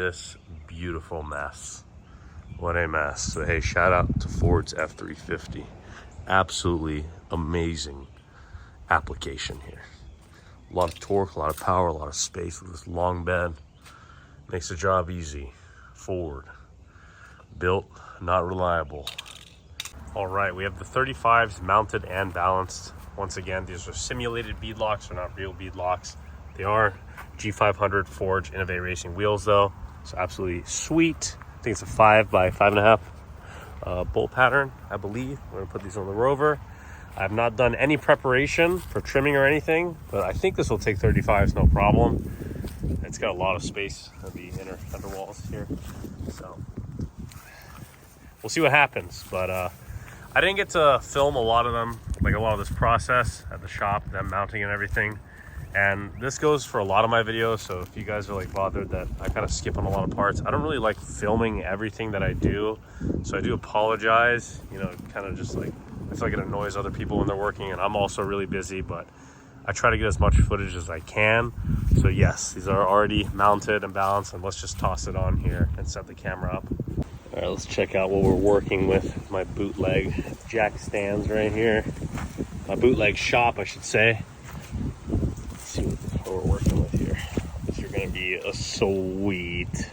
this beautiful mess. What a mess. So hey, shout out to Ford's F-350. Absolutely amazing application here. A lot of torque, a lot of power, a lot of space with this long bed. Makes the job easy. Ford. Built, not reliable. All right, we have the 35s mounted and balanced. Once again, these are simulated bead locks, they're not real bead locks. They are G500 Forge Innovate Racing wheels though. So absolutely sweet. I think it's a 5 by 5.5 bolt pattern, I believe. I'm gonna put these on the Rover. I have not done any preparation for trimming or anything, but I think this will take 35s, no problem. It's got a lot of space on the inner fender walls here. So we'll see what happens, but I didn't get to film a lot of them, like a lot of this process at the shop, them mounting and everything. And this goes for a lot of my videos, so if you guys are like bothered that I kind of skip on a lot of parts, I don't really like filming everything that I do, so I do apologize. You know, kind of just like, I feel like it annoys other people when they're working, and I'm also really busy, but I try to get as much footage as I can. So yes, these are already mounted and balanced, and let's just toss it on here and set the camera up. All right, let's check out what we're working with. My bootleg jack stands right here. My bootleg shop, I should say. Let's see what we're working with here. This is gonna be a sweet.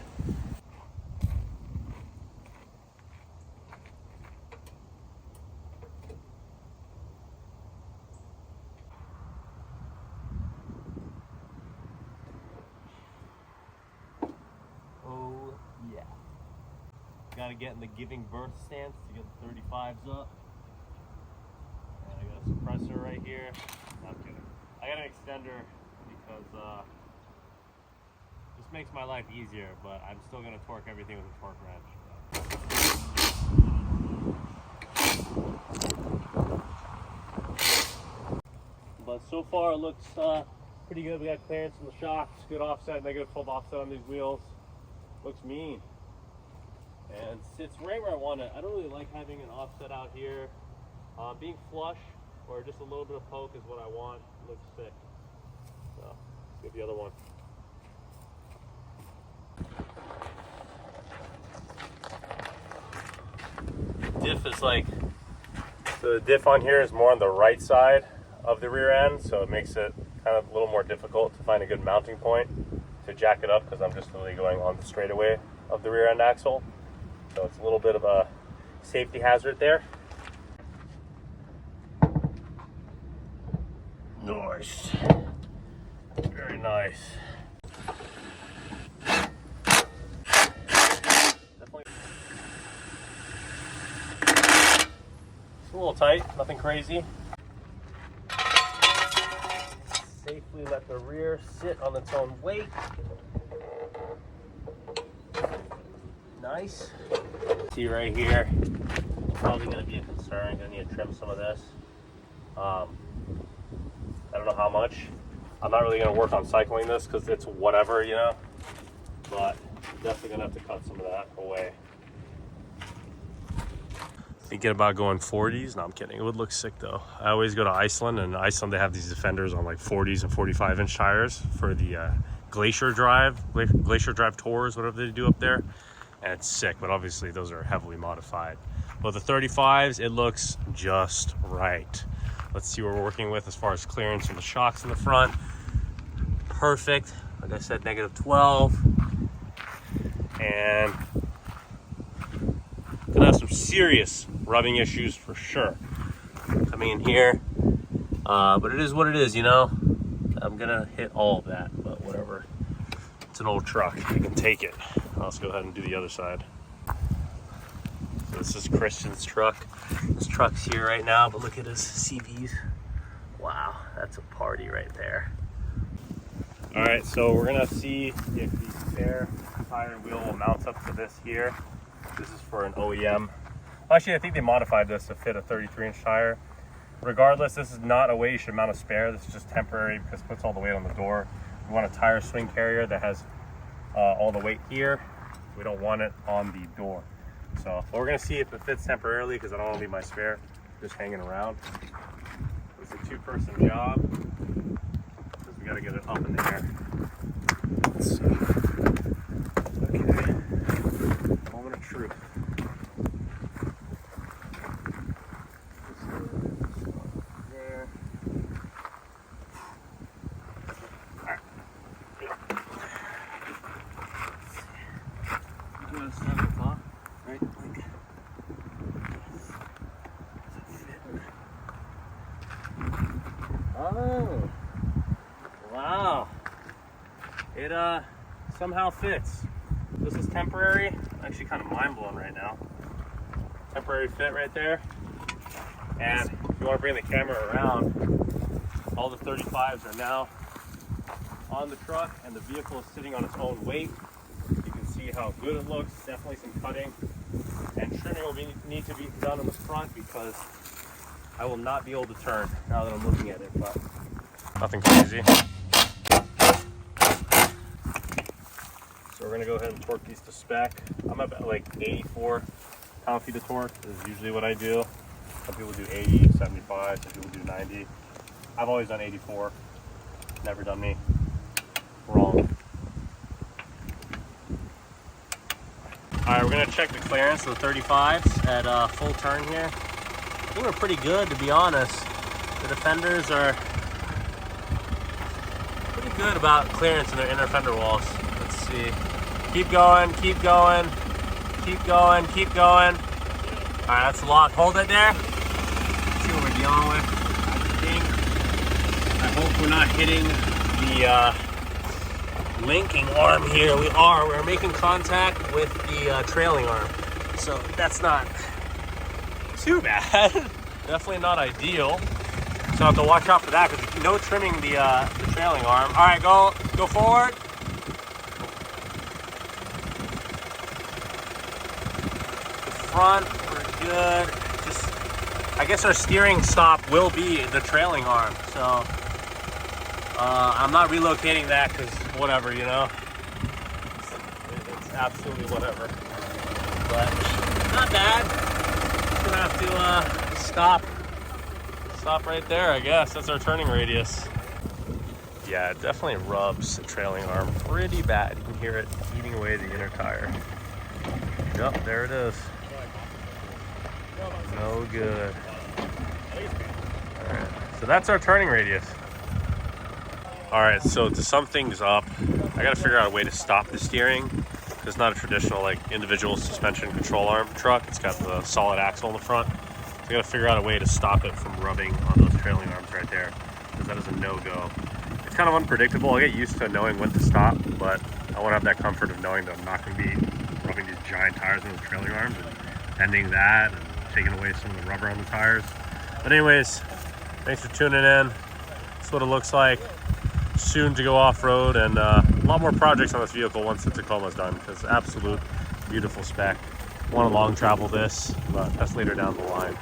Oh yeah. Gotta get in the giving birth stance to get the 35s up. And I got a suppressor right here. No, I'm kidding. I got an extender because this makes my life easier, but I'm still gonna torque everything with a torque wrench. But so far it looks pretty good. We got clearance in the shocks, good offset, negative 12 offset on these wheels. Looks mean. And sits right where I want it. I don't really like having an offset out here. Being flush or just a little bit of poke is what I want. It looks sick. So let's get the other one. Diff is like, so the diff on here is more on the right side of the rear end, so it makes it kind of a little more difficult to find a good mounting point to jack it up, because I'm just really going on the straightaway of the rear end axle. So it's a little bit of a safety hazard there. Nice. Very nice. Definitely. It's a little tight, nothing crazy. Safely let the rear sit on its own weight. Nice. See right here, probably going to be a concern. Going to need to trim some of this. I don't know how much. I'm not really going to work on cycling this because it's whatever, you know. But definitely going to have to cut some of that away. Thinking about going 40s? No, I'm kidding. It would look sick though. I always go to Iceland, and in Iceland they have these Defenders on like 40s and 45-inch tires for the Glacier Drive tours, whatever they do up there. And it's sick, but obviously those are heavily modified. But the 35s, it looks just right. Let's see what we're working with as far as clearance on the shocks in the front. Perfect. Like I said, negative 12. And gonna have some serious rubbing issues for sure coming in here. But it is what it is, you know. I'm gonna hit all of that, but whatever. It's an old truck, you can take it. Let's go ahead and do the other side. So this is Christian's truck. This truck's here right now, but look at his CVs. Wow, that's a party right there. All right, so we're gonna see if the spare tire and wheel will mount up to this here. This is for an OEM. Actually, I think they modified this to fit a 33-inch tire. Regardless, this is not a way you should mount a spare. This is just temporary because it puts all the weight on the door. We want a tire swing carrier that has all the weight here. We don't want it on the door. So we're gonna see if it fits temporarily, because I don't want to leave my spare just hanging around. It's a two-person job because we got to get it up in the air. Let's see. Moment of truth. There. Alright. You want to start the top? Right? Like. Oh. Wow. It somehow fits. This is temporary. I'm actually kind of mind blown right now. Temporary fit right there. And if you want to bring the camera around, all the 35s are now on the truck and the vehicle is sitting on its own weight. You can see how good it looks. Definitely some cutting and trimming will need to be done on the front because I will not be able to turn now that I'm looking at it, but nothing crazy. So we're gonna go ahead and torque these to spec. I'm up at like 84 pound-feet of torque. This is usually what I do. Some people do 80, 75, some people do 90. I've always done 84. Never done me wrong. All right, we're gonna check the clearance of the 35s at full turn here. I think we're pretty good, to be honest. The Defenders are pretty good about clearance in their inner fender walls. Let's see. Keep going, keep going, keep going, keep going. All right, that's locked. Hold it there. Let's see what we're dealing with. I hope we're not hitting the linking arm here. We are. We're making contact with the trailing arm. So that's not too bad. Definitely not ideal. So I have to watch out for that because no trimming the trailing arm. All right, go forward. Front, we're good. Just, I guess our steering stop will be the trailing arm. So I'm not relocating that because whatever, you know. It's absolutely whatever. But not bad. Just gonna have to stop right there, I guess. That's our turning radius. Yeah, it definitely rubs the trailing arm pretty bad. You can hear it eating away the inner tire. Yep, there it is. No good. All right, so that's our turning radius. All right, so to sum things up, I gotta figure out a way to stop the steering. It's not a traditional like individual suspension control arm truck. It's got the solid axle in the front. So I gotta figure out a way to stop it from rubbing on those trailing arms right there, because that is a no-go. It's kind of unpredictable. I get used to knowing when to stop, but I want to have that comfort of knowing that I'm not going to be rubbing these giant tires on the trailing arms and ending that and taking away some of the rubber on the tires. But anyways, thanks for tuning in. That's what it looks like. Soon to go off-road, and a lot more projects on this vehicle once the Tacoma's done, because absolute beautiful spec. Want to long travel this, but that's later down the line.